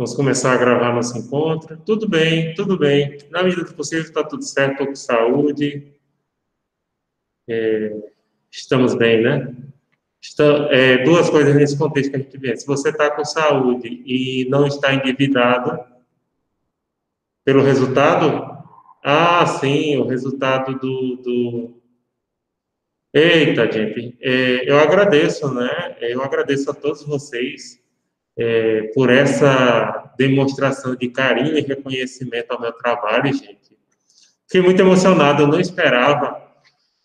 Vamos começar a gravar nosso encontro. Tudo bem, tudo bem. Na medida do possível, está tudo certo, estou com saúde. Estamos bem, né? Duas coisas nesse contexto que a gente vê. Se você está com saúde e não está endividado pelo resultado, sim, o resultado Eita, gente, eu agradeço, né? Eu agradeço a todos vocês por essa demonstração de carinho e reconhecimento ao meu trabalho, gente. Fiquei muito emocionado, eu não esperava.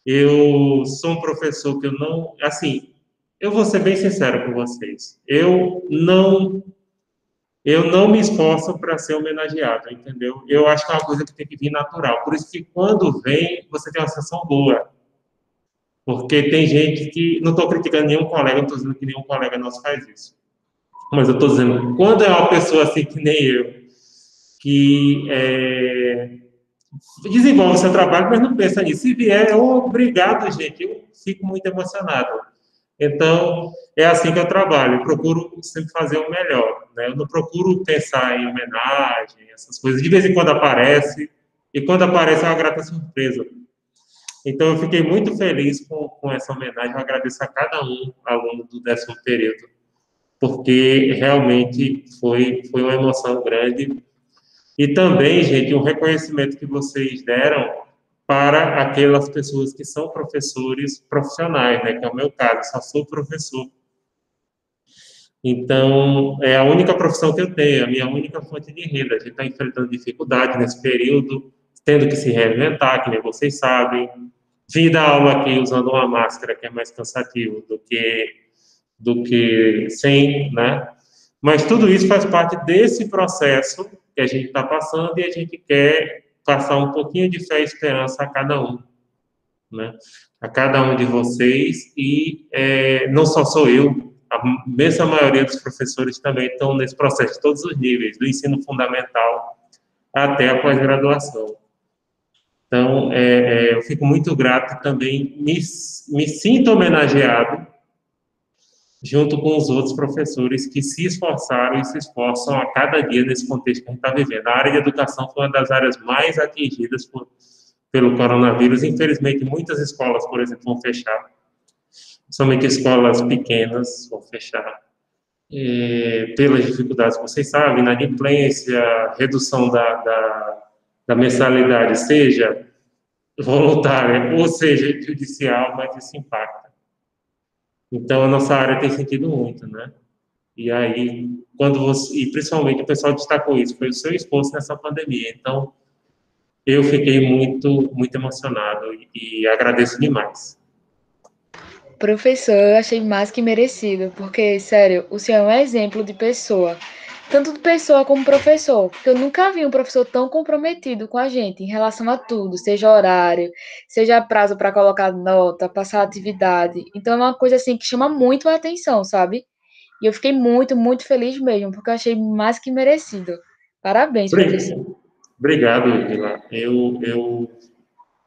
Eu sou um professor que eu não. Assim, eu vou ser bem sincero com vocês. Eu não me esforço para ser homenageado, entendeu? Eu acho que é uma coisa que tem que vir natural. Por isso que quando vem, você tem uma sensação boa. Porque tem gente que. Não estou criticando nenhum colega, não estou dizendo que nenhum colega nosso faz isso. Mas eu estou dizendo, quando é uma pessoa assim que nem eu, que desenvolve o seu trabalho, mas não pensa nisso. Se vier, obrigado, gente. Eu fico muito emocionado. Então, é assim que eu trabalho. Eu procuro sempre fazer o melhor, né? Eu não procuro pensar em homenagem, essas coisas. De vez em quando aparece, e quando aparece é uma grata surpresa. Então, eu fiquei muito feliz com essa homenagem. Eu agradeço a cada um aluno do 10º período, porque realmente foi uma emoção grande. E também, gente, um reconhecimento que vocês deram para aquelas pessoas que são professores profissionais, né? Que é o meu caso, só sou professor. Então, é a única profissão que eu tenho, a minha única fonte de renda. A gente está enfrentando dificuldade nesse período, tendo que se reinventar, que nem vocês sabem. Vim dar aula aqui usando uma máscara, que é mais cansativo do que sem, né? Mas tudo isso faz parte desse processo que a gente está passando e a gente quer passar um pouquinho de fé e esperança a cada um, né? A cada um de vocês e não só sou eu, a imensa maioria dos professores também estão nesse processo de todos os níveis, do ensino fundamental até a pós-graduação. Então, eu fico muito grato também, me sinto homenageado junto com os outros professores que se esforçaram e se esforçam a cada dia nesse contexto que a gente está vivendo. A área de educação foi uma das áreas mais atingidas pelo coronavírus. Infelizmente, muitas escolas, por exemplo, vão fechar, somente escolas pequenas vão fechar, pelas dificuldades que vocês sabem, inadimplência, redução da mensalidade, seja voluntária ou seja judicial, mas isso impacta. Então, a nossa área tem sentido muito, né? E aí, e principalmente o pessoal destacou isso, foi o seu esforço nessa pandemia. Então, eu fiquei muito, muito emocionado e agradeço demais. Professor, eu achei mais que merecido, porque, sério, o senhor é um exemplo de pessoa, tanto de pessoa como professor, porque eu nunca vi um professor tão comprometido com a gente em relação a tudo, seja horário, seja prazo para colocar nota, passar atividade. Então é uma coisa assim que chama muito a atenção, sabe? E eu fiquei muito, muito feliz mesmo, porque eu achei mais que merecido. Parabéns, professor. Obrigado, Vila. Eu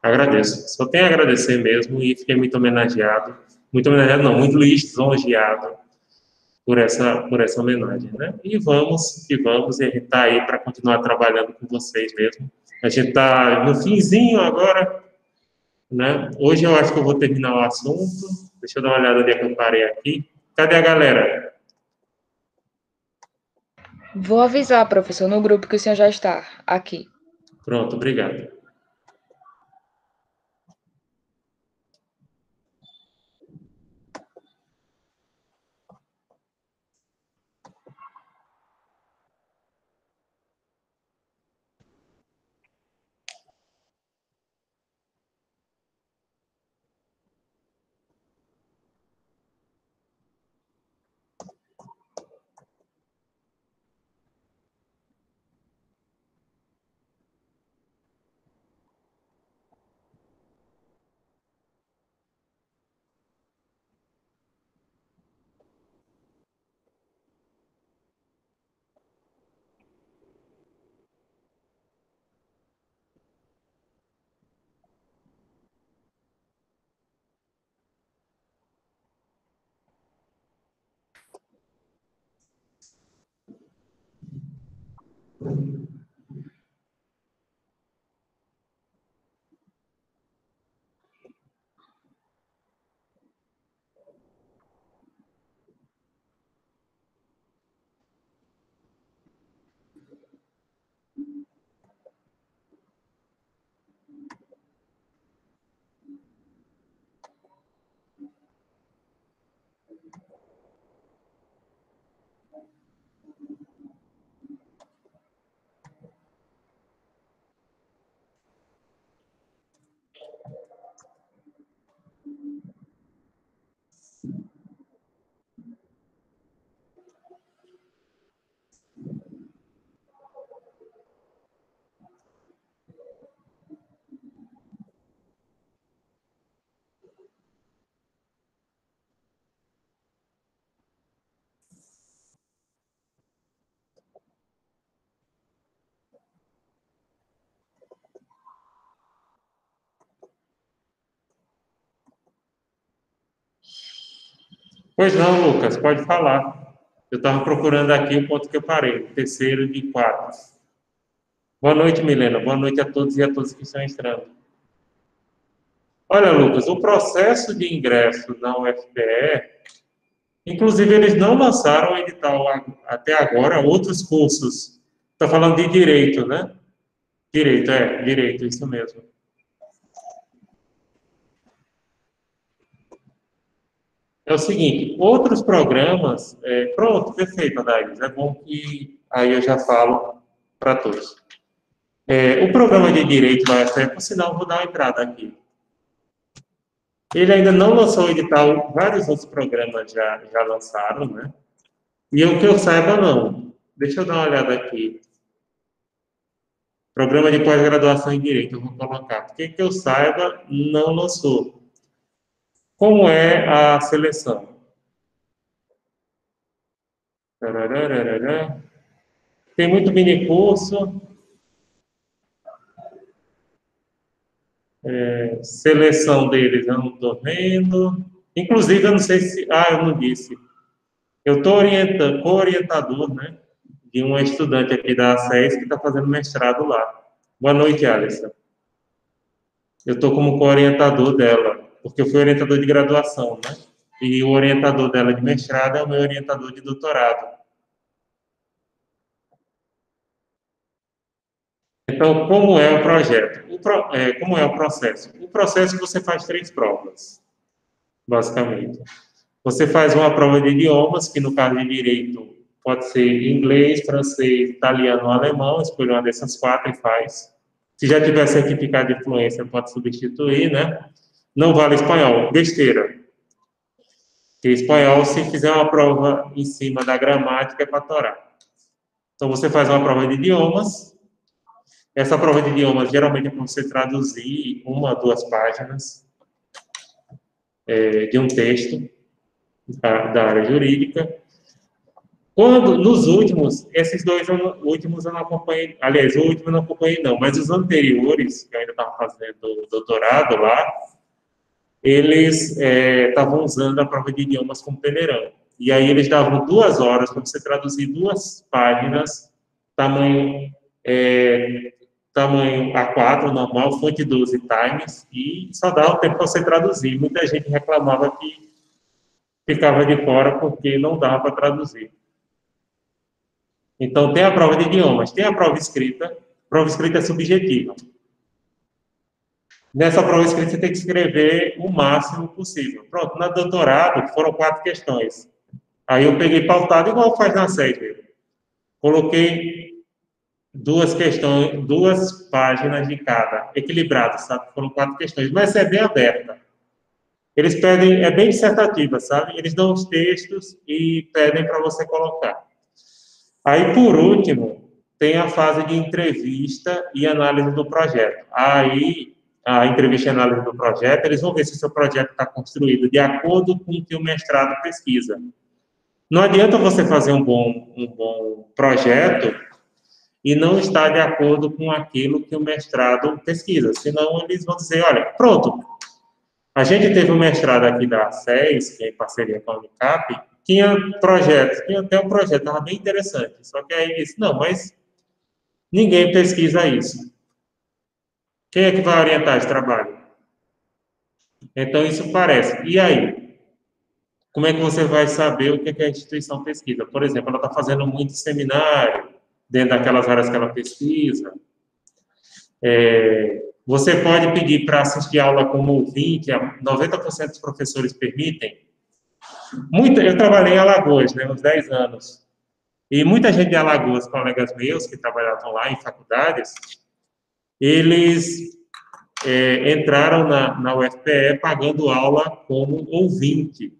agradeço. Só tenho a agradecer mesmo e fiquei muito homenageado não, muito lisonjeado por essa homenagem, né? E vamos, e a gente está aí para continuar trabalhando com vocês mesmo. A gente está no finzinho agora, né? Hoje eu acho que eu vou terminar o assunto. Deixa eu dar uma olhada onde é que eu parei aqui. Cadê a galera? Vou avisar, professor, no grupo que o senhor já está aqui. Pronto, obrigado. Pois não, Lucas, pode falar. Eu estava procurando aqui o ponto que eu parei, o terceiro de 4. Boa noite, Milena. Boa noite a todos e a todas que estão entrando. Olha, Lucas, o processo de ingresso na UFPE, inclusive eles não lançaram o edital até agora, outros cursos. Está falando de direito, né? Direito, isso mesmo. É o seguinte, outros programas, pronto, perfeito, Adair, é bom que aí eu já falo para todos. O programa de Direito da UFPE, por sinal, vou dar uma entrada aqui. Ele ainda não lançou o edital, vários outros programas já lançaram, né? E o que eu saiba, não. Deixa eu dar uma olhada aqui. Programa de pós-graduação em Direito, eu vou colocar. Porque que eu saiba, não lançou. Como é a seleção? Tem muito minicurso. Seleção deles, eu não estou vendo. Inclusive, eu não sei se... Ah, eu não disse. Eu estou co-orientador, né? De uma estudante aqui da ACES que está fazendo mestrado lá. Boa noite, Alisson. Eu estou como co-orientador dela, porque eu fui orientador de graduação, né? E o orientador dela de mestrado é o meu orientador de doutorado. Então, como é o projeto? Como é o processo? O processo você faz 3 provas, basicamente. Você faz uma prova de idiomas, que no caso de direito pode ser inglês, francês, italiano ou alemão, escolhe uma dessas 4 e faz. Se já tiver certificado de fluência, pode substituir, né? Não vale espanhol, besteira. Porque espanhol, se fizer uma prova em cima da gramática, é para torar. Então, você faz uma prova de idiomas. Essa prova de idiomas, geralmente, é para você traduzir 1 ou 2 páginas de um texto da área jurídica. Quando, nos últimos, esses 2 últimos eu não acompanhei, aliás, o último eu não acompanhei não, mas os anteriores, que eu ainda estava fazendo doutorado lá, eles estavam usando a prova de idiomas como peneirão. E aí eles davam 2 horas para você traduzir 2 páginas, tamanho A4, normal, fonte 12 times, e só dava o tempo para você traduzir. Muita gente reclamava que ficava de fora porque não dava para traduzir. Então, tem a prova de idiomas, tem a prova escrita é subjetiva. Nessa prova escrita, você tem que escrever o máximo possível. Pronto, na doutorado, foram 4 questões. Aí eu peguei pautado, igual faz na série. Coloquei 2 questões, 2 páginas de cada, equilibrado, sabe? Foram 4 questões, mas é bem aberta. Eles pedem, é bem dissertativa, sabe? Eles dão os textos e pedem para você colocar. Aí, por último, tem a fase de entrevista e análise do projeto. Aí, a entrevista e análise do projeto, eles vão ver se o seu projeto está construído de acordo com o que o mestrado pesquisa. Não adianta você fazer um bom projeto e não estar de acordo com aquilo que o mestrado pesquisa, senão eles vão dizer, olha, pronto, a gente teve um mestrado aqui da SES, que é em parceria com a Unicap, tinha até um projeto, estava bem interessante, só que aí disse, não, mas Ninguém pesquisa isso. Quem é que vai orientar esse trabalho? Então, isso parece. E aí? Como é que você vai saber o que é que a instituição pesquisa? Por exemplo, ela está fazendo muito seminário dentro daquelas áreas que ela pesquisa. Você pode pedir para assistir aula como ouvinte, 90% dos professores permitem. Eu trabalhei em Alagoas, né, uns 10 anos. E muita gente de Alagoas, colegas meus que trabalhavam lá em faculdades, eles entraram na UFPE pagando aula como ouvinte.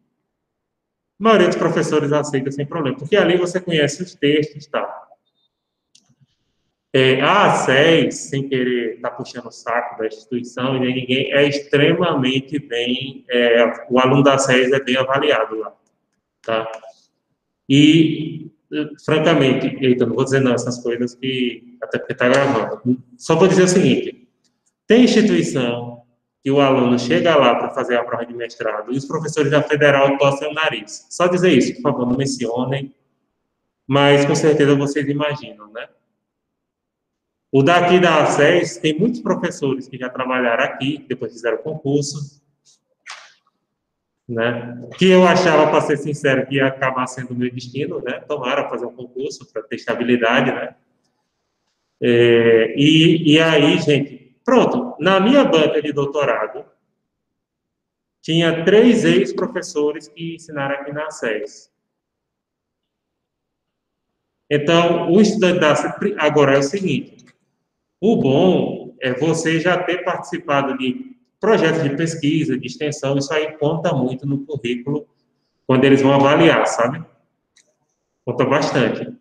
A maioria dos professores aceita sem problema, porque ali você conhece os textos e tal. A ACES, sem querer estar puxando o saco da instituição e nem ninguém, é extremamente bem, o aluno da ACES é bem avaliado lá, tá? E, francamente, eita, não vou dizer não, essas coisas que, até porque está gravando. Só vou dizer o seguinte, tem instituição que o aluno chega lá para fazer a prova de mestrado e os professores da federal torcem o nariz. Só dizer isso, por favor, não mencionem, mas com certeza vocês imaginam, né? O daqui da ACES tem muitos professores que já trabalharam aqui, depois fizeram concurso, né? Que eu achava, para ser sincero, que ia acabar sendo o meu destino, né? Tomara fazer um concurso para ter estabilidade, né? E aí, gente, pronto, na minha banca de doutorado, tinha 3 ex-professores que ensinaram aqui na ACES. Então, o estudante da ACES, agora é o seguinte, o bom é você já ter participado de projetos de pesquisa, de extensão, isso aí conta muito no currículo quando eles vão avaliar, sabe? Conta bastante.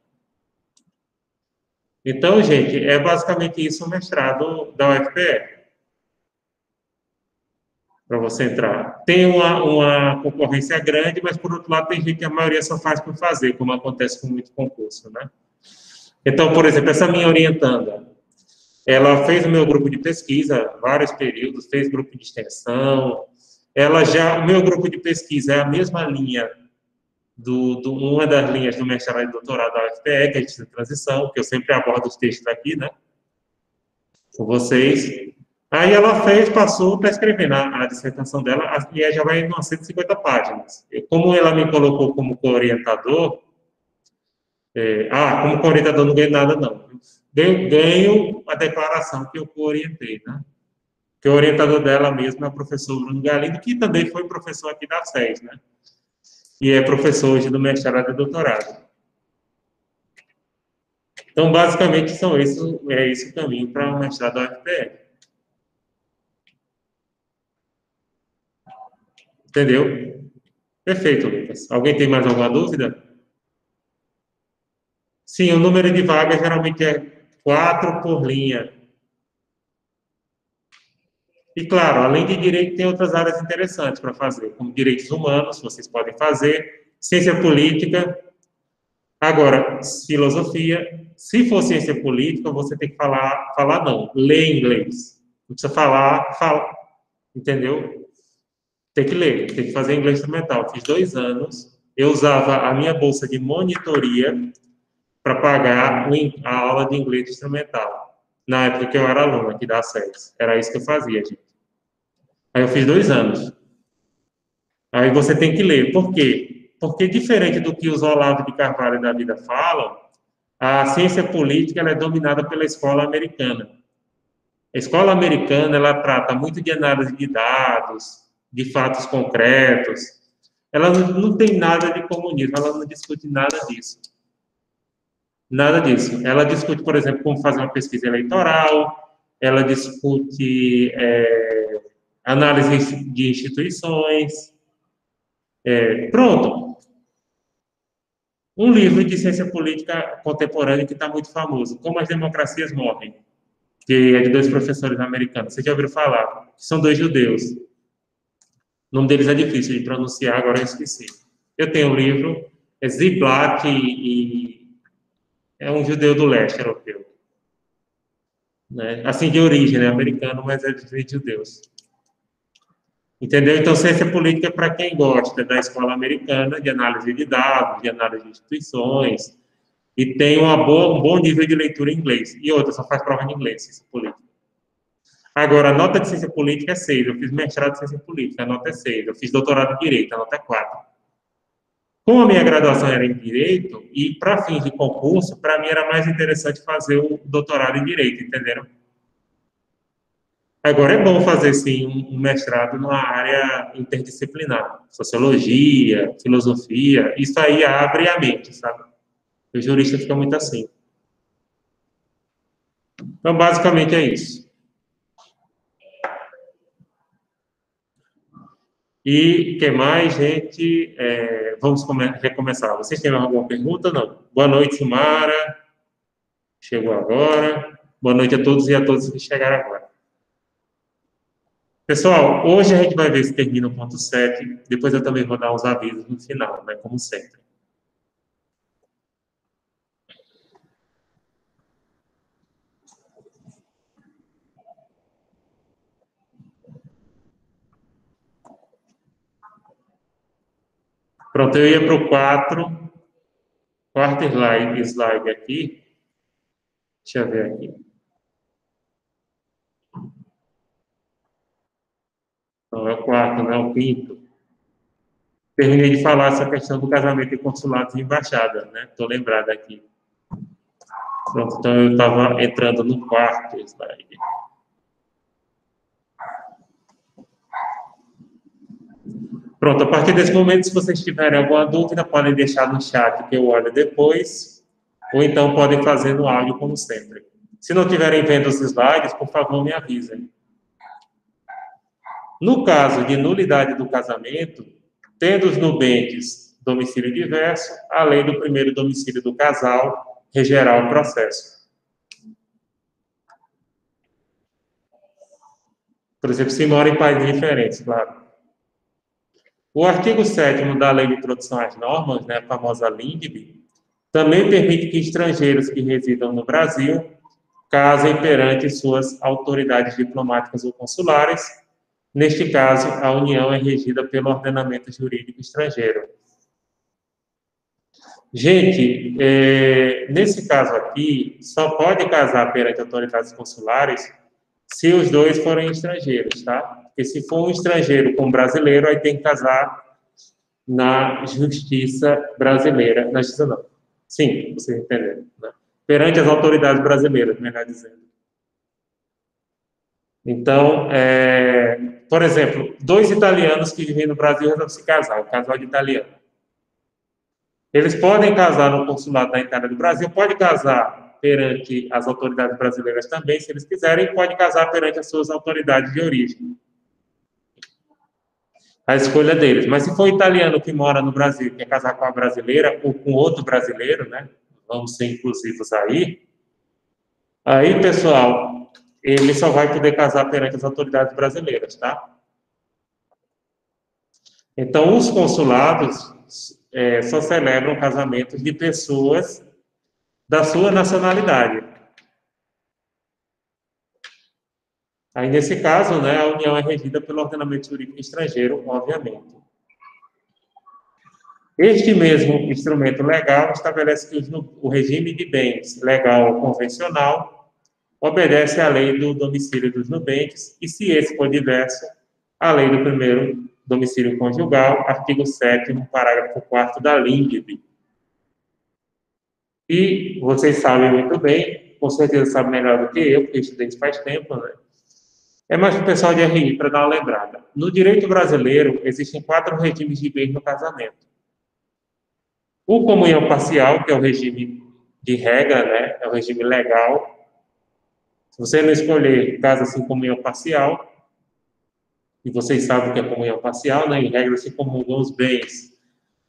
Então, gente, é basicamente isso o mestrado da UFPE, para você entrar. Tem uma concorrência grande, mas, por outro lado, tem gente que a maioria só faz por fazer, como acontece com muito concurso, né? Então, por exemplo, essa minha orientanda, ela fez o meu grupo de pesquisa, vários períodos, fez grupo de extensão. O meu grupo de pesquisa é a mesma linha uma das linhas do mestrado e doutorado da UFPE, que é a de transição, que eu sempre abordo os textos aqui, né, com vocês. Aí ela passou, está escrevendo a dissertação dela, e aí já vai em umas 150 páginas. Como ela me colocou como co-orientador, como co-orientador não ganho nada, não. Ganho a declaração que eu co-orientei, né? Que o orientador dela mesmo é o professor Bruno Galindo, que também foi professor aqui da SES, né? E é professor hoje do mestrado e doutorado. Então, basicamente, é esse o caminho para o mestrado da UFPE. Entendeu? Perfeito, Lucas. Alguém tem mais alguma dúvida? Sim, o número de vagas geralmente é 4 por linha. E, claro, além de direito, tem outras áreas interessantes para fazer, como direitos humanos, vocês podem fazer, ciência política. Agora, filosofia, se for ciência política, você tem que falar não, ler inglês. Não precisa fala, entendeu? Tem que ler, tem que fazer inglês instrumental. Fiz 2 anos, eu usava a minha bolsa de monitoria para pagar a aula de inglês instrumental. Na época que eu era aluno aqui da SES. Era isso que eu fazia, gente. Aí eu fiz 2 anos. Aí você tem que ler. Por quê? Porque diferente do que os Olavo de Carvalho da vida falam, a ciência política ela é dominada pela escola americana. A escola americana ela trata muito de análise de dados, de fatos concretos. Ela não tem nada de comunismo, ela não discute nada disso. Nada disso. Ela discute, por exemplo, como fazer uma pesquisa eleitoral, ela discute análise de instituições. Pronto. Um livro de ciência política contemporânea que está muito famoso, Como as Democracias Morrem, que é de 2 professores americanos. Vocês já ouviram falar? São 2 judeus. O nome deles é difícil de pronunciar, agora eu esqueci. Eu tenho um livro, é Ziblatt e é um judeu do leste europeu. Né? Assim, de origem, né? Americano, mas é de judeus. Entendeu? Então, ciência política é para quem gosta da escola americana, de análise de dados, de análise de instituições, e tem um bom nível de leitura em inglês. E outra, só faz prova de inglês, ciência política. Agora, a nota de ciência política é 6. Eu fiz mestrado de ciência política, a nota é 6. Eu fiz doutorado em direito, a nota é 4. Como a minha graduação era em direito, e para fins de concurso, para mim era mais interessante fazer o doutorado em direito, entenderam? Agora, é bom fazer, sim, um mestrado numa área interdisciplinar, sociologia, filosofia, isso aí abre a mente, sabe? O jurista fica muito assim. Então, basicamente é isso. E o que mais, gente? Vamos recomeçar. Vocês têm alguma pergunta? Não. Boa noite, Simara. Chegou agora. Boa noite a todos e a todas que chegaram agora. Pessoal, hoje a gente vai ver se termina o ponto 7. Depois eu também vou dar uns avisos no final, né? Como sempre. Pronto, eu ia para o 4. Quarto slide aqui. Deixa eu ver aqui. Não é o 4, não é o 5. Terminei de falar essa questão do casamento em consulados e embaixadas, né? Estou lembrado aqui. Pronto, então eu estava entrando no 4 slide. Pronto, a partir desse momento, se vocês tiverem alguma dúvida, podem deixar no chat que eu olho depois, ou então podem fazer no áudio, como sempre. Se não estiverem vendo os slides, por favor, me avisem. No caso de nulidade do casamento, tendo os nubentes domicílio diverso, a lei do primeiro domicílio do casal regerá o processo. Por exemplo, se mora em países diferentes, claro. O artigo 7º da Lei de Introdução às Normas, né, a famosa LINDB, também permite que estrangeiros que residam no Brasil casem perante suas autoridades diplomáticas ou consulares. Neste caso, a união é regida pelo ordenamento jurídico estrangeiro. Gente, nesse caso aqui, só pode casar perante autoridades consulares se os dois forem estrangeiros, tá? Porque se for um estrangeiro com um brasileiro, aí tem que casar na justiça brasileira. Na justiça não. Sim, vocês entenderam, né? Perante as autoridades brasileiras, melhor dizendo. Então, por exemplo, 2 italianos que vivem no Brasil resolvem se casar, um casal de italiano. Eles podem casar no consulado da Itália do Brasil, pode casar perante as autoridades brasileiras também, se eles quiserem, pode casar perante as suas autoridades de origem. A escolha deles. Mas se for italiano que mora no Brasil, quer casar com a brasileira ou com outro brasileiro, né? Vamos ser inclusivos aí. Aí, pessoal, ele só vai poder casar perante as autoridades brasileiras, tá? Então, os consulados só celebram casamentos de pessoas da sua nacionalidade. Aí, nesse caso, né, a união é regida pelo ordenamento jurídico estrangeiro, obviamente. Este mesmo instrumento legal estabelece que o regime de bens legal convencional obedece à lei do domicílio dos nubentes, e se esse for diverso, a lei do primeiro domicílio conjugal, artigo 7º, parágrafo 4º da LINDB. E vocês sabem muito bem, com certeza sabem melhor do que eu, porque estudei isso faz tempo, né? É mais para o pessoal de RI, para dar uma lembrada. No direito brasileiro, existem 4 regimes de bens no casamento. O comunhão parcial, que é o regime de regra, né? É o regime legal. Se você não escolher casa-se em comunhão parcial, e vocês sabem o que é comunhão parcial, né? Em regra, se comungam os bens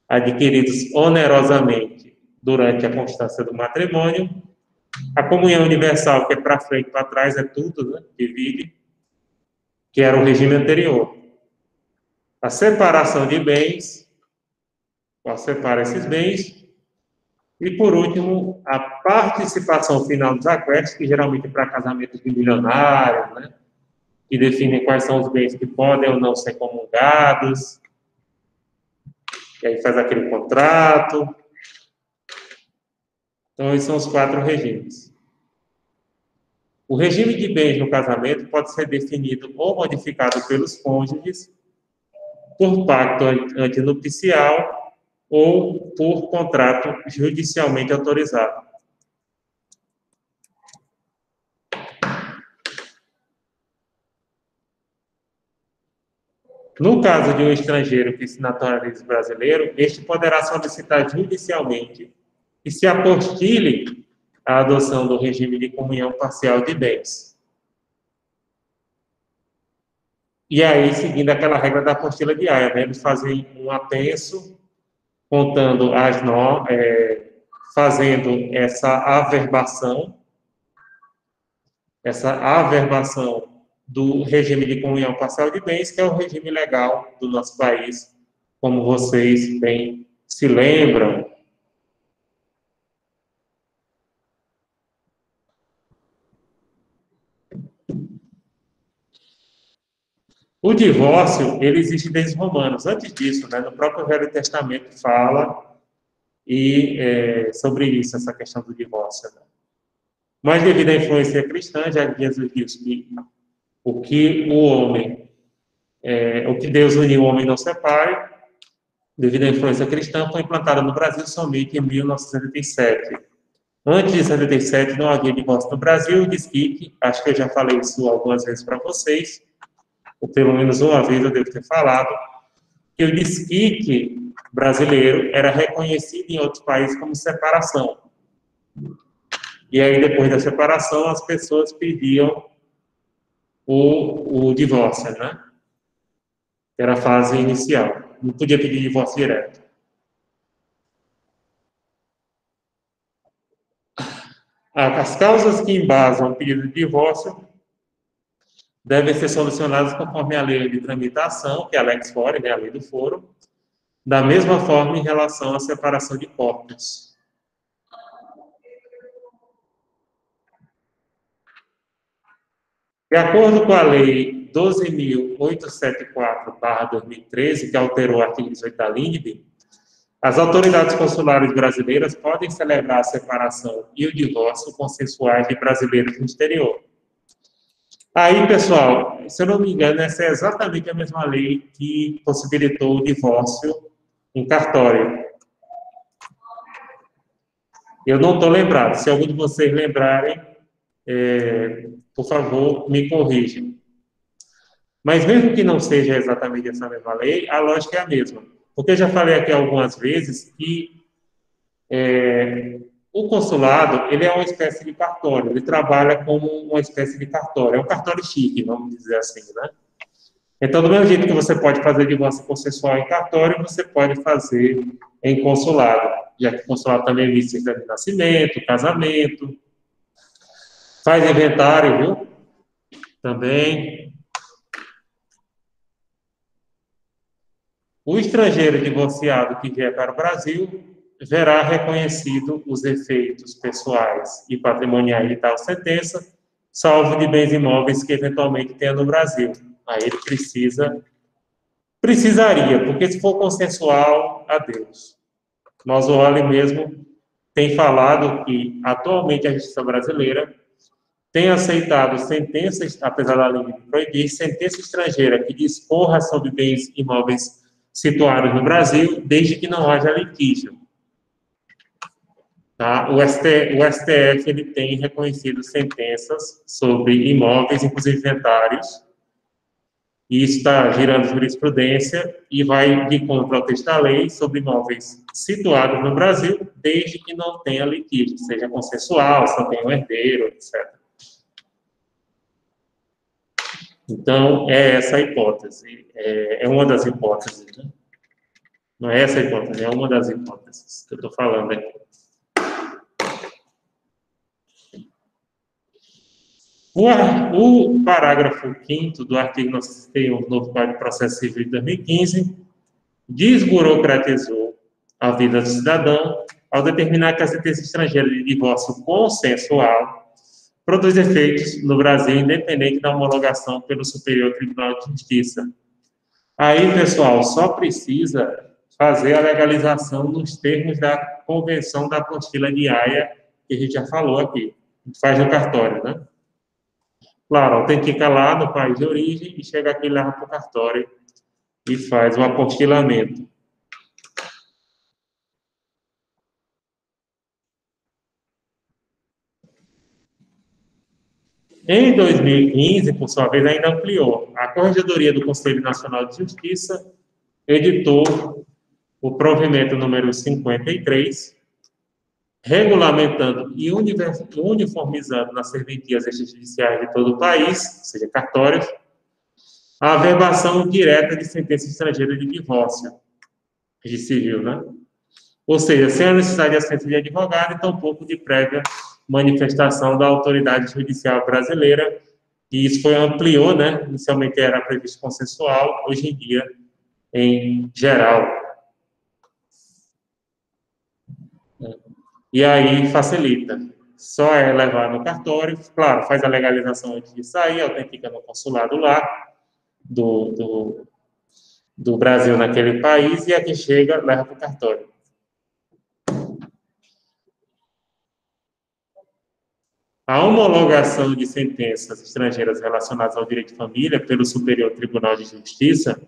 adquiridos onerosamente durante a constância do matrimônio. A comunhão universal, que é para frente e para trás, é tudo, né? Divide, que era o regime anterior. A separação de bens, separa esses bens. E, por último, a participação final dos aquestos, que geralmente é para casamentos de milionários, né? Que definem quais são os bens que podem ou não ser comungados. E aí faz aquele contrato. Então, esses são os 4 regimes. O regime de bens no casamento pode ser definido ou modificado pelos cônjuges, por pacto antinupcial ou por contrato judicialmente autorizado. No caso de um estrangeiro que se naturalize brasileiro, este poderá solicitar judicialmente que se apostile a adoção do regime de comunhão parcial de bens. E aí, seguindo aquela regra da apostila de Haia, né, eles fazem um apenso, contando fazendo essa averbação do regime de comunhão parcial de bens, que é o regime legal do nosso país, como vocês bem se lembram. O divórcio, ele existe desde os romanos. Antes disso, né, no próprio Velho Testamento fala sobre isso, essa questão do divórcio. Né? Mas devido à influência cristã, já Jesus disse que o que Deus uniu, o homem não separe, devido à influência cristã, foi implantada no Brasil somente em 1977. Antes de 77, não havia divórcio no Brasil, diz que, acho que eu já falei isso algumas vezes para vocês, ou pelo menos uma vez eu devo ter falado, que o desquique brasileiro era reconhecido em outros países como separação. E aí, depois da separação, as pessoas pediam o divórcio, né? Era a fase inicial. Não podia pedir divórcio direto. As causas que embasam o pedido de divórcio devem ser solucionadas conforme a lei de tramitação, que é a Lex Fori, né, a lei do foro, da mesma forma em relação à separação de corpos. De acordo com a lei 12.874/2013, que alterou o artigo 18 da LINDB, as autoridades consulares brasileiras podem celebrar a separação e o divórcio consensuais de brasileiros no exterior. Aí, pessoal, se eu não me engano, essa é exatamente a mesma lei que possibilitou o divórcio em cartório. Eu não estou lembrado. Se algum de vocês lembrarem, por favor, me corrijam. Mas mesmo que não seja exatamente essa mesma lei, a lógica é a mesma. Porque eu já falei aqui algumas vezes que o consulado, ele é uma espécie de cartório, ele trabalha como uma espécie de cartório, é um cartório chique, vamos dizer assim, né? Então, do mesmo jeito que você pode fazer divórcio consensual em cartório, você pode fazer em consulado, já que o consulado também emite certidão de nascimento, casamento, faz inventário, viu? Também. O estrangeiro divorciado que vier para o Brasil verá reconhecido os efeitos pessoais e patrimoniais de tal sentença, salvo de bens imóveis que eventualmente tenha no Brasil. Aí ele precisaria, porque se for consensual, adeus. Mas o Oli mesmo tem falado que, atualmente, a justiça brasileira tem aceitado sentenças, apesar da lei proibir, sentença estrangeira que discorra sobre bens imóveis situados no Brasil, desde que não haja litígio. Tá? O STF ele tem reconhecido sentenças sobre imóveis, inclusive inventários, e isso está girando jurisprudência e vai de contra ao texto da lei sobre imóveis situados no Brasil, desde que não tenha litígio, seja consensual, se não tenha um herdeiro, etc. Então, é essa a hipótese, é uma das hipóteses, né? Não é essa a hipótese, é uma das hipóteses que eu estou falando aqui. O parágrafo 5º do artigo 961 do novo Código de Processo Civil de 2015 desburocratizou a vida do cidadão ao determinar que a sentença estrangeira de divórcio consensual produz efeitos no Brasil independente da homologação pelo Superior Tribunal de Justiça. Aí, pessoal, só precisa fazer a legalização nos termos da Convenção da Apostila de Haia que a gente já falou aqui. A gente faz no cartório, né? Claro, autentica lá no país de origem e chega aqui, leva para o cartório e faz o apostilamento. Em 2015, por sua vez, ainda ampliou. A Corregedoria do Conselho Nacional de Justiça editou o provimento número 53, regulamentando e uniformizando nas serventias extrajudiciais de todo o país, ou seja, cartórios, a averbação direta de sentença estrangeira de divórcio, de civil, né? Ou seja, sem a necessidade de assistência de advogado e tampouco de prévia manifestação da autoridade judicial brasileira, e isso ampliou, né? Inicialmente era previsto consensual, hoje em dia, em geral. E aí facilita. Só é levar no cartório, claro, faz a legalização antes de sair, autentica no consulado lá do Brasil naquele país, e aqui chega, leva para o cartório. A homologação de sentenças estrangeiras relacionadas ao direito de família pelo Superior Tribunal de Justiça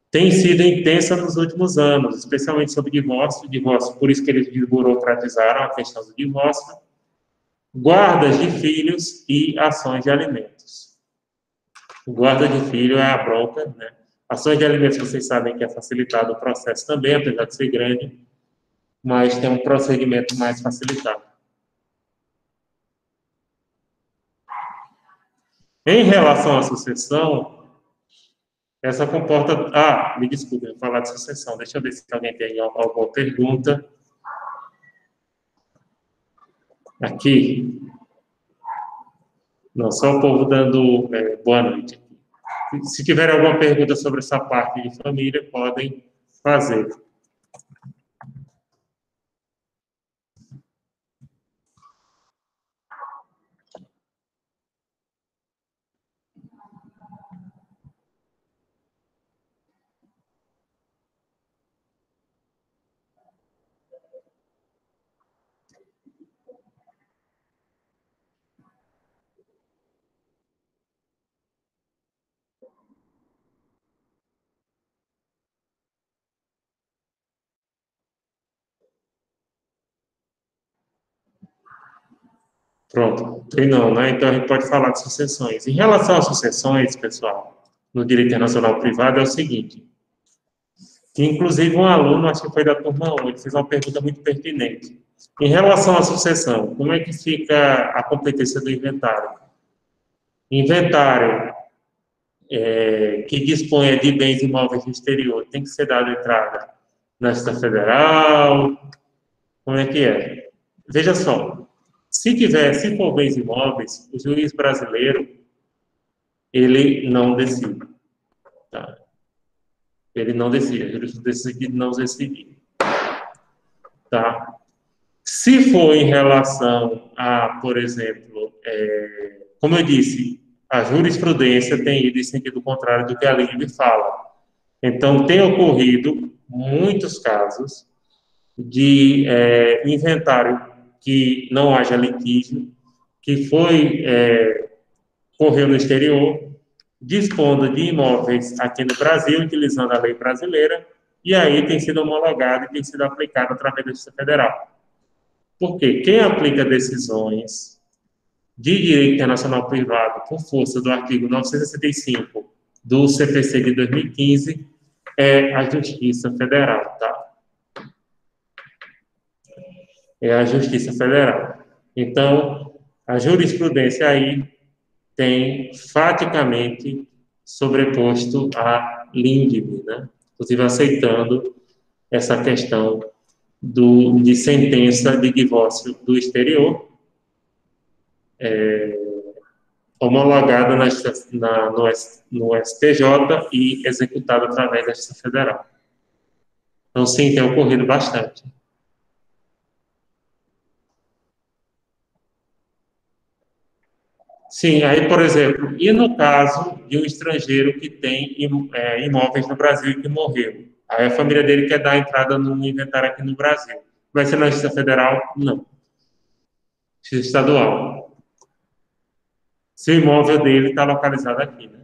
tem sido intensa nos últimos anos, especialmente sobre divórcio, por isso que eles desburocratizaram a questão do divórcio, guardas de filhos e ações de alimentos. O guarda de filho é a bronca, né? Ações de alimentos, vocês sabem que é facilitado o processo também, apesar de ser grande, mas tem um procedimento mais facilitado. Em relação à sucessão, essa comporta... Ah, me desculpe, eu vou falar de sucessão. Deixa eu ver se alguém tem alguma pergunta. Aqui. Não, só o povo dando boa noite. Se tiver alguma pergunta sobre essa parte de família, podem fazer. Pronto, tem não, né? Então a gente pode falar de sucessões. Em relação às sucessões, pessoal, no direito internacional privado é o seguinte, que inclusive um aluno, acho que foi da turma 1, ele fez uma pergunta muito pertinente. Em relação à sucessão, como é que fica a competência do inventário? Inventário que disponha de bens imóveis no exterior tem que ser dado entrada na Justiça Federal? Como é que é? Veja só, se for bens imóveis, o juiz brasileiro, ele não decide. Tá? Ele não decide, a jurisprudência aqui não decide. Tá? Se for em relação a, por exemplo, como eu disse, a jurisprudência tem ido em sentido contrário do que a lei me fala. Então, tem ocorrido muitos casos de inventário que não haja litígio, que correu no exterior, dispondo de imóveis aqui no Brasil, utilizando a lei brasileira, e aí tem sido homologado e tem sido aplicado através da Justiça Federal. Por quê? Quem aplica decisões de direito internacional privado por força do artigo 965 do CPC de 2015 é a Justiça Federal, tá? É a Justiça Federal. Então, a jurisprudência aí tem faticamente sobreposto a LINDB, né? Inclusive aceitando essa questão de sentença de divórcio do exterior, homologada no STJ e executada através da Justiça Federal. Então, sim, tem ocorrido bastante. Sim, aí, por exemplo, e no caso de um estrangeiro que tem imóveis no Brasil e que morreu? Aí a família dele quer dar entrada no inventário aqui no Brasil. Vai ser na Justiça Federal? Não. estadual. Se o imóvel dele está localizado aqui, né?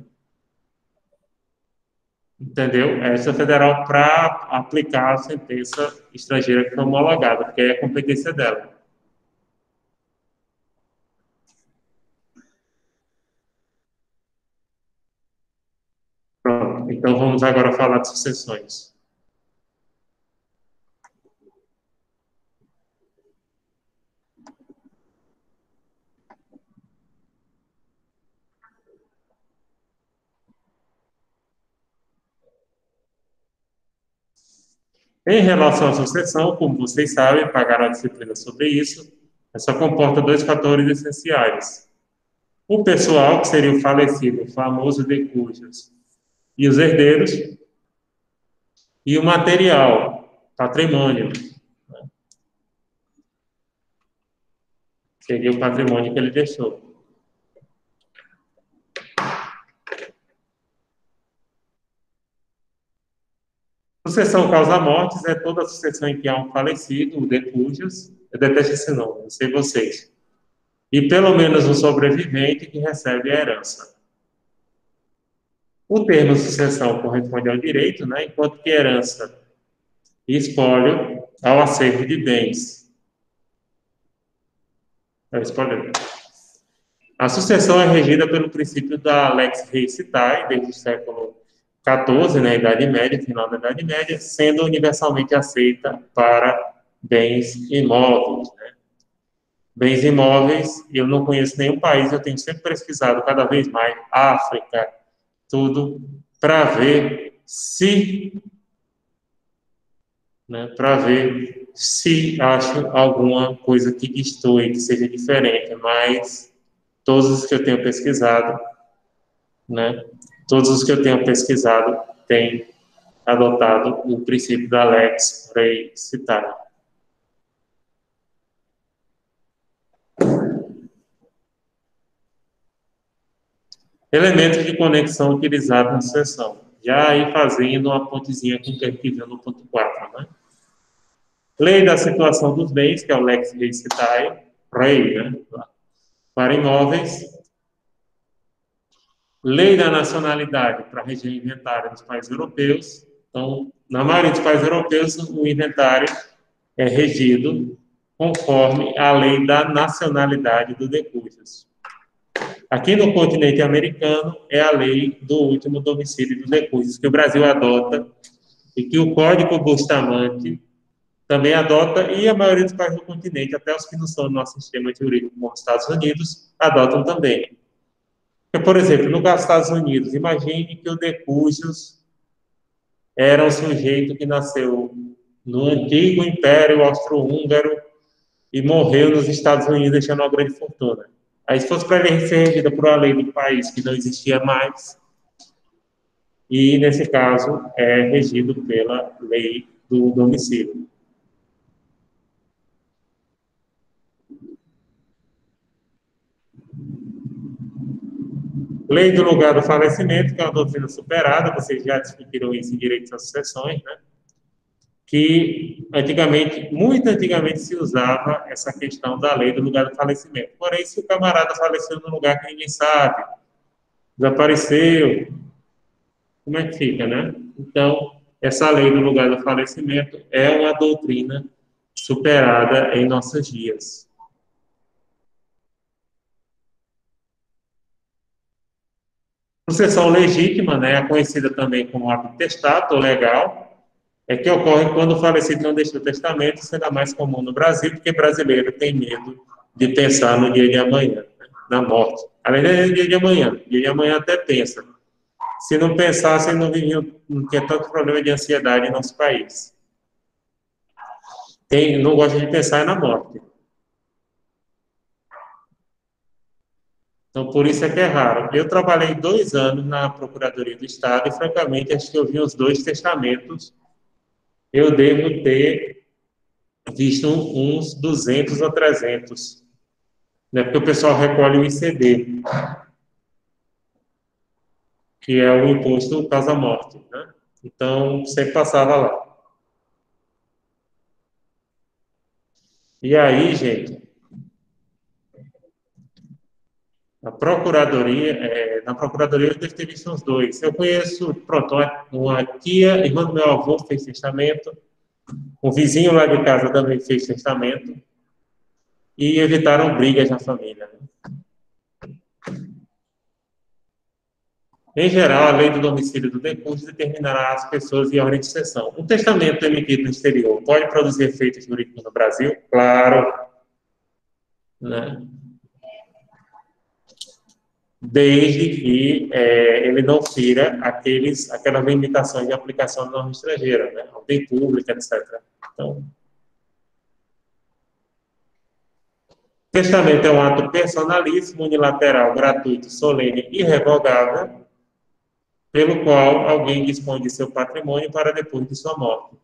Entendeu? É Justiça Federal para aplicar a sentença estrangeira que foi homologada, porque é a competência dela. Pronto. Então, vamos agora falar de sucessões. Em relação à sucessão, como vocês sabem, pagaram a disciplina sobre isso, essa comporta dois fatores essenciais. O pessoal, que seria o falecido, o famoso de cujos, e os herdeiros, e o material, patrimônio, seria o patrimônio que ele deixou. Sucessão causa-mortes é toda sucessão em que há um falecido, o de cujos, eu detesto esse nome, não sei vocês, e pelo menos um sobrevivente que recebe a herança. O termo sucessão corresponde ao direito, né, enquanto que herança e espólio ao acervo de bens. É o espólio. A sucessão é regida pelo princípio da lex rei citae, desde o século XIV, na Idade Média, final da Idade Média, sendo universalmente aceita para bens imóveis. Né? Bens imóveis, eu não conheço nenhum país, eu tenho sempre pesquisado cada vez mais, África, tudo, para ver se, né, para ver se acho alguma coisa que destoe, que seja diferente, mas todos os que eu tenho pesquisado, né, todos os que eu tenho pesquisado têm adotado o princípio da lex rei citare. Elementos de conexão utilizados na sucessão. Já aí fazendo uma pontezinha com o que viu no ponto 4, né? Lei da situação dos bens, que é o lex rei citae, rei, né? Para imóveis. Lei da nacionalidade para reger inventário dos países europeus. Então, na maioria dos países europeus, o inventário é regido conforme a lei da nacionalidade do de cujos. Aqui no continente americano, é a lei do último domicílio dos de cujos, que o Brasil adota e que o Código Bustamante também adota, e a maioria dos países do continente, até os que não são do nosso sistema jurídico, como os Estados Unidos, adotam também. Por exemplo, no caso dos Estados Unidos, imagine que o de cujos era um sujeito que nasceu no antigo Império Austro-Húngaro e morreu nos Estados Unidos deixando uma grande fortuna. Aí, se fosse para ele ser regida por uma lei do país que não existia mais, e, nesse caso, é regido pela lei do domicílio. Lei do lugar do falecimento, que é uma doutrina superada, vocês já discutiram isso em direitos às sucessões, né? Que antigamente, muito antigamente, se usava essa questão da lei do lugar do falecimento. Porém, se o camarada faleceu num lugar que ninguém sabe, desapareceu, como é que fica, né? Então, essa lei do lugar do falecimento é uma doutrina superada em nossos dias. Sucessão legítima, né, conhecida também como ato testato legal, é que ocorre quando o falecido não deixou testamento, sendo a mais comum no Brasil, porque brasileiro tem medo de pensar no dia de amanhã, né, na morte. Além do dia de amanhã, dia de amanhã até pensa. Se não pensasse, não tinha tanto problema de ansiedade em nosso país. Não gosta de pensar na morte. Então, por isso é que é raro. Eu trabalhei 2 anos na Procuradoria do Estado e, francamente, acho que eu vi os 2 testamentos. Eu devo ter visto uns 200 ou 300, né? Porque o pessoal recolhe o ICD, que é o imposto causa-morte, né? Então, sempre passava lá. E aí, gente, Na procuradoria eu devo ter visto uns dois. Eu conheço, pronto, uma tia, irmã do meu avô fez testamento, um vizinho lá de casa também fez testamento, e evitaram brigas na família. Em geral, a lei do domicílio do decúbito determinará as pessoas e a ordem de sucessão. Um testamento emitido no exterior pode produzir efeitos jurídicos no Brasil? Claro, né? Desde que ele não fira aquelas limitações de aplicação da norma estrangeira, né? Ordem pública, etc. Então, testamento é um ato personalíssimo, unilateral, gratuito, solene e irrevogável, pelo qual alguém dispõe de seu patrimônio para depois de sua morte.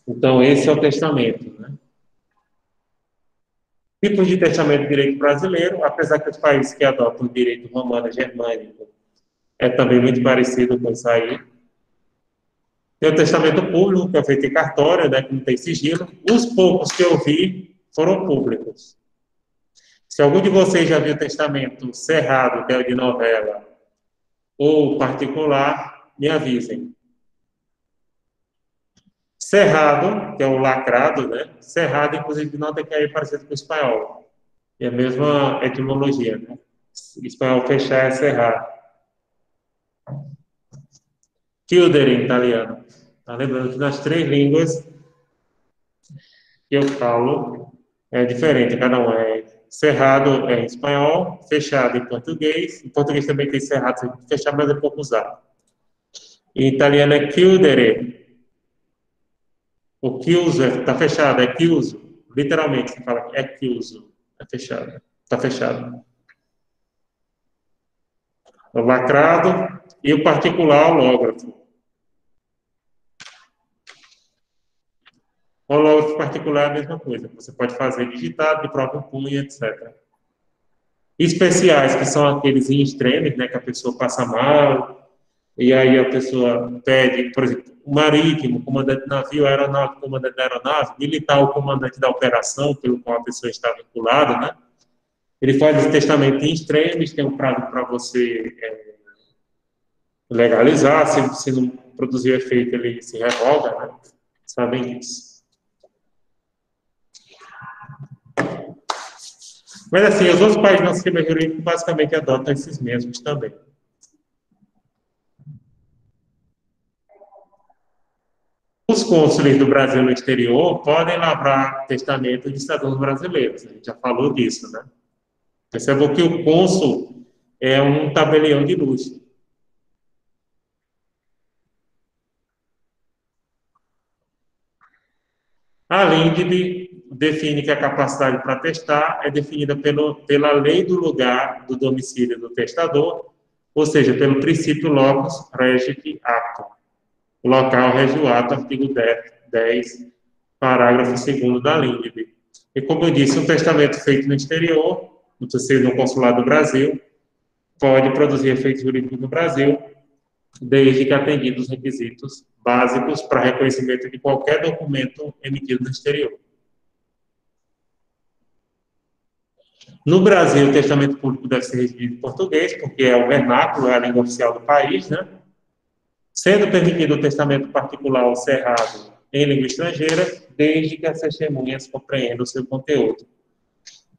Então, esse é o testamento, né? Tipos de testamento de direito brasileiro, apesar que os países que adotam o direito romano germânico é também muito parecido com isso aí. Tem o testamento público, que é feito em cartório, né, que não tem sigilo. Os poucos que eu vi foram públicos. Se algum de vocês já viu o testamento cerrado, que é o de novela, ou particular, me avisem. Cerrado, que é o lacrado, né? Cerrado, inclusive, nota que é parecido com o espanhol. É a mesma etimologia, né? Espanhol fechar é cerrar. Chiudere em italiano. Tá lembrando que nas três línguas que eu falo é diferente, cada um é cerrado em espanhol, fechado em português. Em português também tem cerrado, fechado, mas é pouco usado. Em italiano é chiudere. O chiuso está fechado, é chiuso. Literalmente, se fala é chiuso, é fechado. Está fechado. O lacrado e o particular hológrafo. O hológrafo particular é a mesma coisa. Você pode fazer digitado de próprio punho, etc. Especiais, que são aqueles em extremos, né, que a pessoa passa mal, e aí a pessoa pede, por exemplo, o marítimo, comandante de navio, aeronáutico, comandante da aeronave, militar, o comandante da operação, pelo qual a pessoa está vinculada, né? Ele faz esse testamento em extremos, tem um prazo para você legalizar, se não produzir efeito, ele se revoga, né? Sabem disso. Mas assim, os outros países no sistema jurídico basicamente adotam esses mesmos também. Os cônsules do Brasil no exterior podem lavrar testamento de cidadãos brasileiros. A gente já falou disso, né? Percebam que o cônsul é um tabelião de luxo. A LINDB define que a capacidade para testar é definida pela lei do lugar do domicílio do testador, ou seja, pelo princípio locus regit actum. O local rege o ato, artigo 10, parágrafo 2º da LINDB. E como eu disse, um testamento feito no exterior, não precisa ser no consulado do Brasil, pode produzir efeitos jurídicos no Brasil, desde que atendidos os requisitos básicos para reconhecimento de qualquer documento emitido no exterior. No Brasil, o testamento público deve ser redigido em português, porque é o vernáculo, é a língua oficial do país, né? Sendo permitido o testamento particular ou cerrado em língua estrangeira, desde que as testemunhas compreendam o seu conteúdo.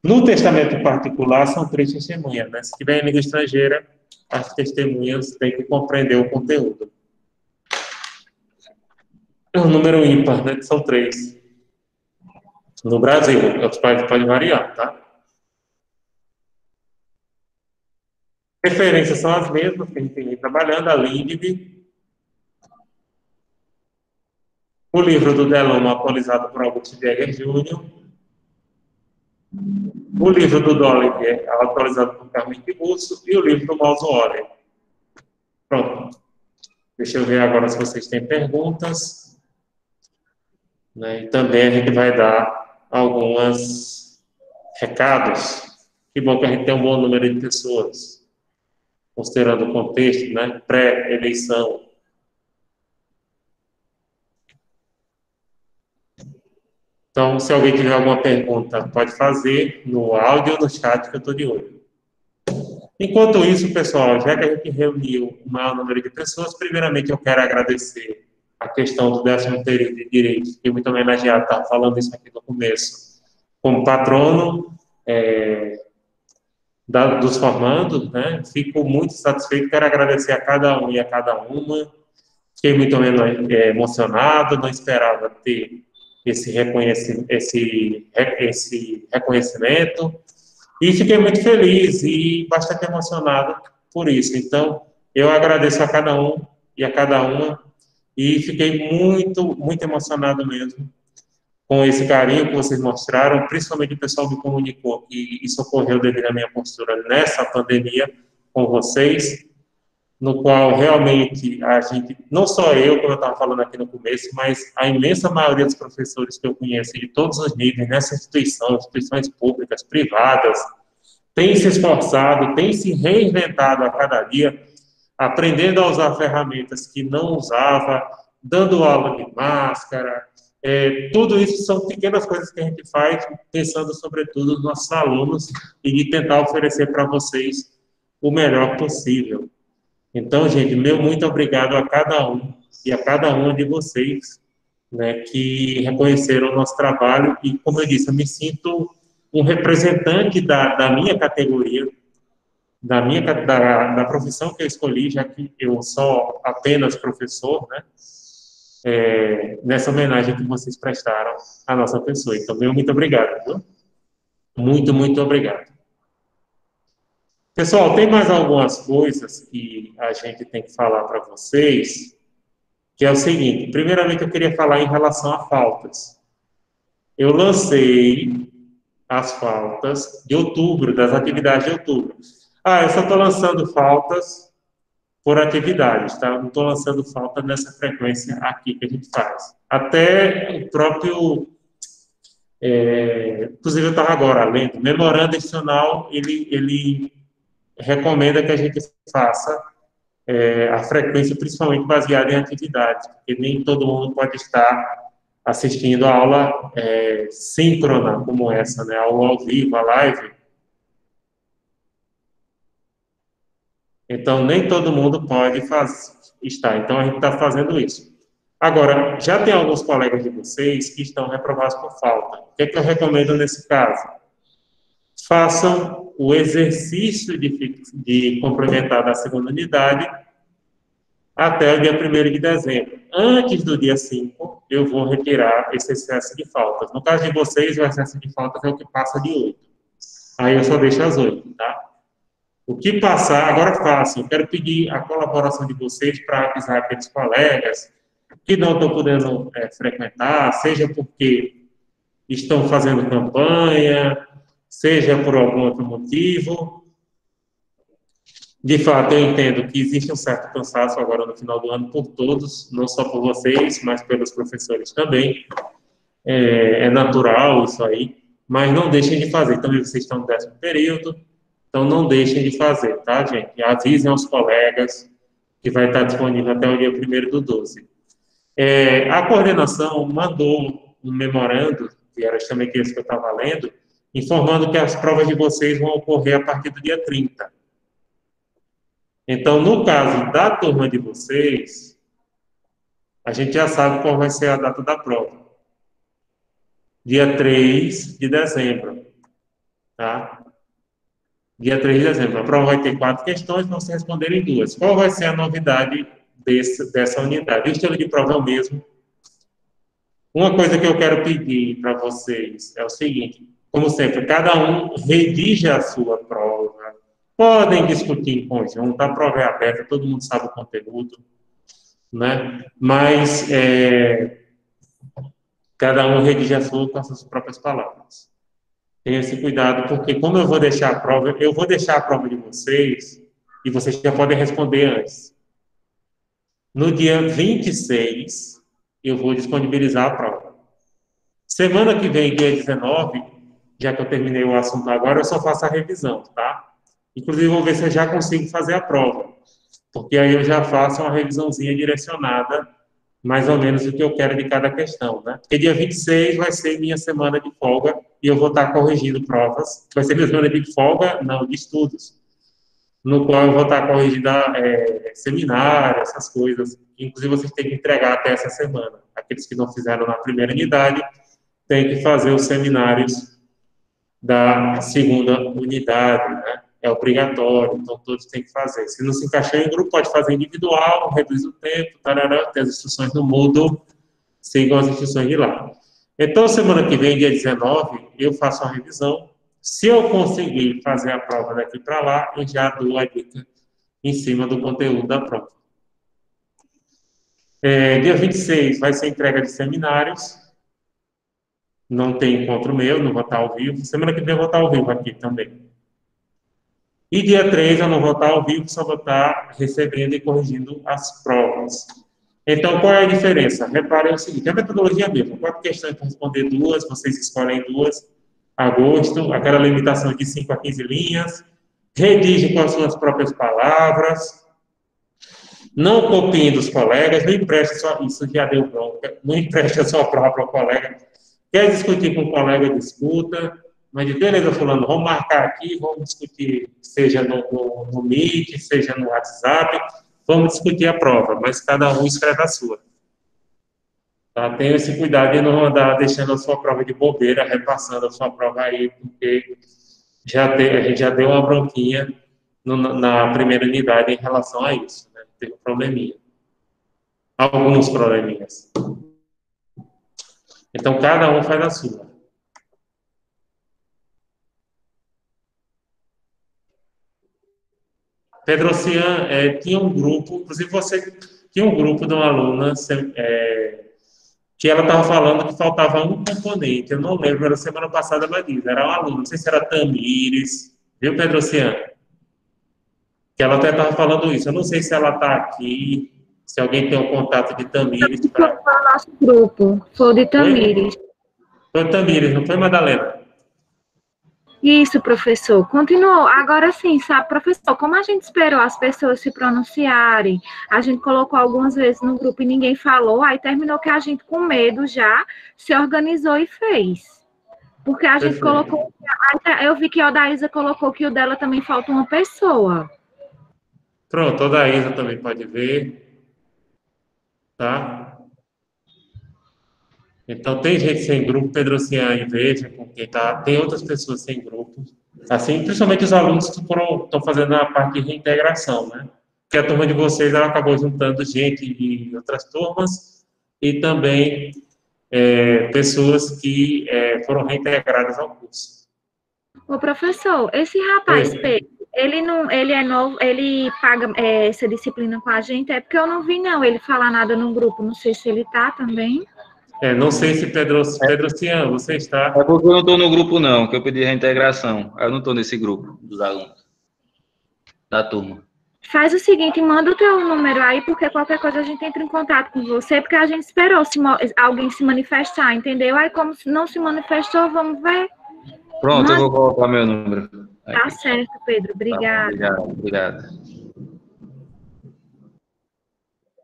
No testamento particular, são 3 testemunhas, né? Se tiver em língua estrangeira, as testemunhas têm que compreender o conteúdo. É um número ímpar, né? São 3. No Brasil, outros países podem variar, tá? Referências são as mesmas que a gente tem trabalhando, a LINDB, o livro do Delamo atualizado por Augusto Jäger Jr., o livro do Dollinger atualizado por Carmen Tiburcio e o livro do Mausoore. Pronto. Deixa eu ver agora se vocês têm perguntas. Né? E também a gente vai dar alguns recados. Que bom que a gente tem um bom número de pessoas, considerando o contexto, né? Pré-eleição. Então, se alguém tiver alguma pergunta, pode fazer no áudio ou no chat que eu estou de olho. Enquanto isso, pessoal, já que a gente reuniu o maior número de pessoas, primeiramente eu quero agradecer a questão do 10º período de Direito, que muito homenageado, estava falando isso aqui no começo, como patrono dos formandos, né? Fico muito satisfeito, quero agradecer a cada um e a cada uma. Fiquei muito emocionado, não esperava ter esse reconhecimento, e fiquei muito feliz e bastante emocionado por isso. Então, eu agradeço a cada um e a cada uma, e fiquei muito, muito emocionado mesmo com esse carinho que vocês mostraram, principalmente o pessoal me comunicou que isso ocorreu devido à minha postura nessa pandemia com vocês, no qual realmente a gente, não só eu, como eu estava falando aqui no começo, mas a imensa maioria dos professores que eu conheço de todos os níveis nessa instituição, instituições públicas, privadas, tem se esforçado, tem se reinventado a cada dia, aprendendo a usar ferramentas que não usava, dando aula de máscara. Tudo isso são pequenas coisas que a gente faz, pensando sobretudo nos nossos alunos e de tentar oferecer para vocês o melhor possível. Então, gente, meu muito obrigado a cada um e a cada uma de vocês, né, que reconheceram o nosso trabalho e, como eu disse, eu me sinto um representante da minha categoria, da profissão que eu escolhi, já que eu sou apenas professor, né, nessa homenagem que vocês prestaram à nossa pessoa. Então, meu muito obrigado, viu? Muito, muito obrigado. Pessoal, tem mais algumas coisas que a gente tem que falar para vocês, que é o seguinte: primeiramente eu queria falar em relação a faltas. Eu lancei as faltas de outubro, das atividades de outubro. Eu só estou lançando faltas por atividades, tá? Não estou lançando falta nessa frequência aqui que a gente faz. Até o próprio, inclusive eu estava agora lendo, memorando adicional, ele recomenda que a gente faça a frequência principalmente baseada em atividades, porque nem todo mundo pode estar assistindo a aula síncrona como essa, né? A aula ao vivo, a live. Então, nem todo mundo pode estar. Então, a gente está fazendo isso. Agora, já tem alguns colegas de vocês que estão reprovados por falta. O que é que eu recomendo nesse caso? Façam o exercício de complementar da segunda unidade até o dia 1º de dezembro. Antes do dia 5, eu vou retirar esse excesso de faltas. No caso de vocês, o excesso de faltas é o que passa de 8. Aí eu só deixo as 8, tá? O que passar, agora façam. Eu quero pedir a colaboração de vocês para avisar aqueles colegas que não estão podendo frequentar, seja porque estão fazendo campanha, seja por algum outro motivo. De fato, eu entendo que existe um certo cansaço agora no final do ano por todos, não só por vocês, mas pelos professores também. É natural isso aí, mas não deixem de fazer. Também vocês estão no 10º período, então não deixem de fazer, tá, gente? Avisem aos colegas que vai estar disponível até o dia 1º do 12. A coordenação mandou um memorando, que era justamente esse que eu estava lendo, informando que as provas de vocês vão ocorrer a partir do dia 30. Então, no caso da turma de vocês, a gente já sabe qual vai ser a data da prova. Dia 3 de dezembro, tá? Dia 3 de dezembro. A prova vai ter 4 questões, vão se responder em 2. Qual vai ser a novidade dessa unidade? O estilo de prova é o mesmo. Uma coisa que eu quero pedir para vocês é o seguinte: como sempre, cada um redija a sua prova. Podem discutir em conjunto, a prova é aberta, todo mundo sabe o conteúdo, né? Mas cada um redige a sua com as suas próprias palavras. Tenha esse cuidado, porque como eu vou deixar a prova de vocês, e vocês já podem responder antes. No dia 26, eu vou disponibilizar a prova. Semana que vem, dia 19, já que eu terminei o assunto agora, eu só faço a revisão, tá? Inclusive, vou ver se eu já consigo fazer a prova, porque aí eu já faço uma revisãozinha direcionada mais ou menos o que eu quero de cada questão, né? Porque dia 26 vai ser minha semana de folga e eu vou estar corrigindo provas. Vai ser minha semana de folga, não, de estudos, no qual eu vou estar corrigindo seminário, essas coisas. Inclusive, vocês têm que entregar até essa semana. Aqueles que não fizeram na primeira unidade têm que fazer os seminários da segunda unidade, né? É obrigatório, então todos têm que fazer. Se não se encaixar em grupo, pode fazer individual, reduz o tempo, tarará, tem as instruções no Moodle, sigam as instruções de lá. Então, semana que vem, dia 19, eu faço a revisão. Se eu conseguir fazer a prova daqui para lá, eu já dou a dica em cima do conteúdo da prova. Dia 26 vai ser entrega de seminários. Não tem encontro meu, não vou estar ao vivo. Semana que vem eu vou estar ao vivo aqui também. E dia 3 eu não vou estar ao vivo, só vou estar recebendo e corrigindo as provas. Então, qual é a diferença? Reparem o seguinte, a metodologia é a mesma. 4 questões para responder 2, vocês escolhem 2. Agosto, aquela limitação de 5 a 15 linhas. Redige com as suas próprias palavras. Não copiem dos colegas, não empreste sua... Isso já deu bronca. Não empreste a sua própria colega. Quer discutir com o colega, discuta. Mas de beleza, fulano, vamos marcar aqui, vamos discutir, seja no Meet, seja no WhatsApp, vamos discutir a prova, mas cada um escreve a sua. Tá? Tenha esse cuidado de não andar deixando a sua prova de bobeira, repassando a sua prova aí, porque a gente já deu uma bronquinha na primeira unidade em relação a isso, né? Teve um probleminha. Alguns probleminhas. Então, cada um faz a sua. Pedrocian tinha um grupo, inclusive você tinha um grupo de uma aluna que ela estava falando que faltava um componente, eu não lembro, era semana passada, mas diz, era uma aluna, não sei se era Tamires, viu, Pedrocian? Que ela até estava falando isso, eu não sei se ela está aqui, se alguém tem um contato de Tamires. Foi o nosso grupo, foi o de Tamires. Foi o Tamires, não foi, Madalena? Isso, professor. Continuou. Agora sim, sabe, professor, como a gente esperou as pessoas se pronunciarem, a gente colocou algumas vezes no grupo e ninguém falou, aí terminou que a gente, com medo já, se organizou e fez. Porque a gente colocou... Eu vi que a Odaísa colocou que o dela também falta uma pessoa. Pronto, a Odaísa também pode ver. Tá? Então, tem gente sem grupo, Pedrocian, e veja com quem tá. Tem outras pessoas sem grupo. Assim, principalmente os alunos que estão fazendo a parte de reintegração, né? Porque a turma de vocês ela acabou juntando gente de outras turmas e também pessoas que foram reintegradas ao curso. Ô, professor, esse rapaz, Pedro, ele é novo, ele paga essa disciplina com a gente? É porque eu não vi, não, ele falar nada no grupo. Não sei se ele tá também. Não sei se Pedrocian, você está... É porque eu não estou no grupo, não, que eu pedi reintegração. Eu não estou nesse grupo dos alunos, da turma. Faz o seguinte, manda o teu número aí, porque qualquer coisa a gente entra em contato com você, porque a gente esperou alguém se manifestar, entendeu? Aí, como não se manifestou, vamos ver. Pronto, eu vou colocar meu número. Tá certo, Pedro. Obrigada. Tá, obrigado.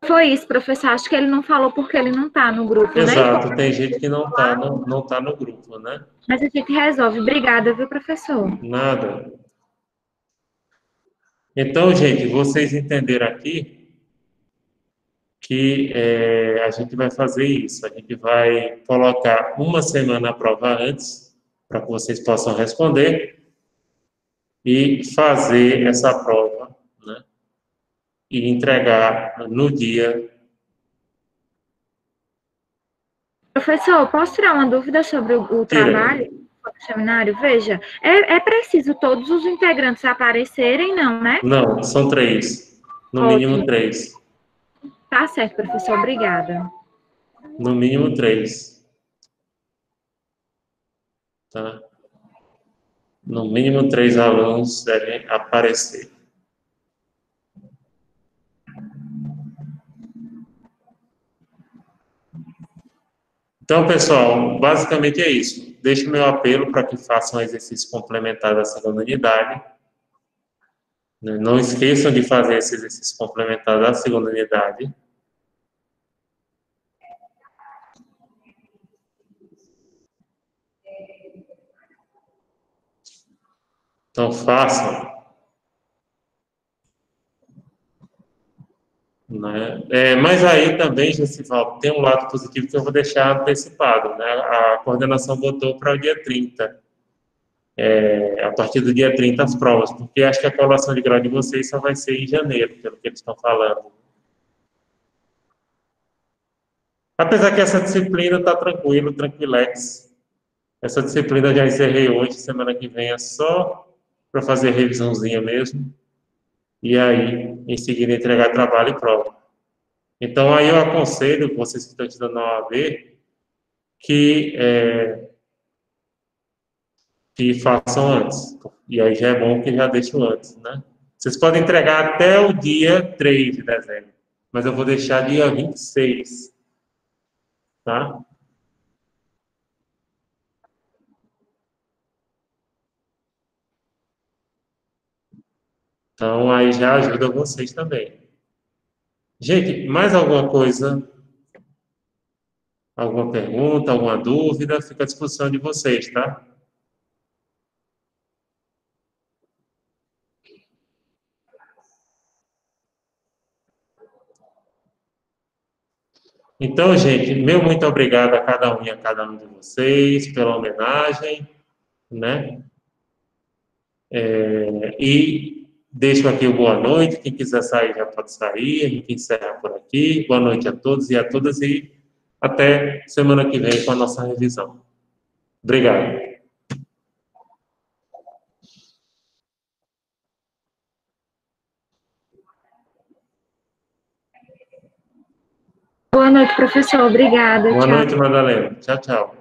Foi isso, professor. Acho que ele não falou porque ele não tá no grupo, Exato, né? tem gente que não tá no grupo, né? Mas a gente resolve. Obrigada, viu, professor? Nada. Então, gente, vocês entenderam aqui que a gente vai fazer isso. A gente vai colocar uma semana a prova antes, para que vocês possam responder, e fazer essa prova, né? E entregar no dia. Professor, posso tirar uma dúvida sobre o trabalho do seminário? Veja, é preciso todos os integrantes aparecerem, não, né? Não, são 3. No mínimo 3. Tá certo, professor. Obrigada. No mínimo 3. Tá? No mínimo 3 alunos devem aparecer. Então, pessoal, basicamente é isso. Deixo meu apelo para que façam exercício complementar da segunda unidade. Não esqueçam de fazer esse exercício complementar da segunda unidade. Então, façam. Né? Mas aí também, Gessival, tem um lado positivo que eu vou deixar antecipado. Né? A coordenação botou para o dia 30. A partir do dia 30 as provas, porque acho que a colação de grau de vocês só vai ser em janeiro, pelo que eles estão falando. Apesar que essa disciplina está tranquilex. Essa disciplina eu já encerrei hoje, semana que vem é só para fazer revisãozinha mesmo. E aí, em seguida, entregar trabalho e prova. Então, aí eu aconselho vocês que estão estudando na OAB que façam antes. E aí já é bom que já deixem antes, né? Vocês podem entregar até o dia 3 de dezembro, mas eu vou deixar dia 26, tá? Então, aí já ajuda vocês também. Gente, mais alguma coisa? Alguma pergunta, alguma dúvida? Fica à disposição de vocês, tá? Então, gente, meu muito obrigado a cada um e a cada um de vocês pela homenagem, né? E deixo aqui o boa noite. Quem quiser sair já pode sair. A gente encerra por aqui. Boa noite a todos e a todas e até semana que vem com a nossa revisão. Obrigado. Boa noite, professor. Obrigada. Boa Tchau. noite, Madalena. Tchau, tchau.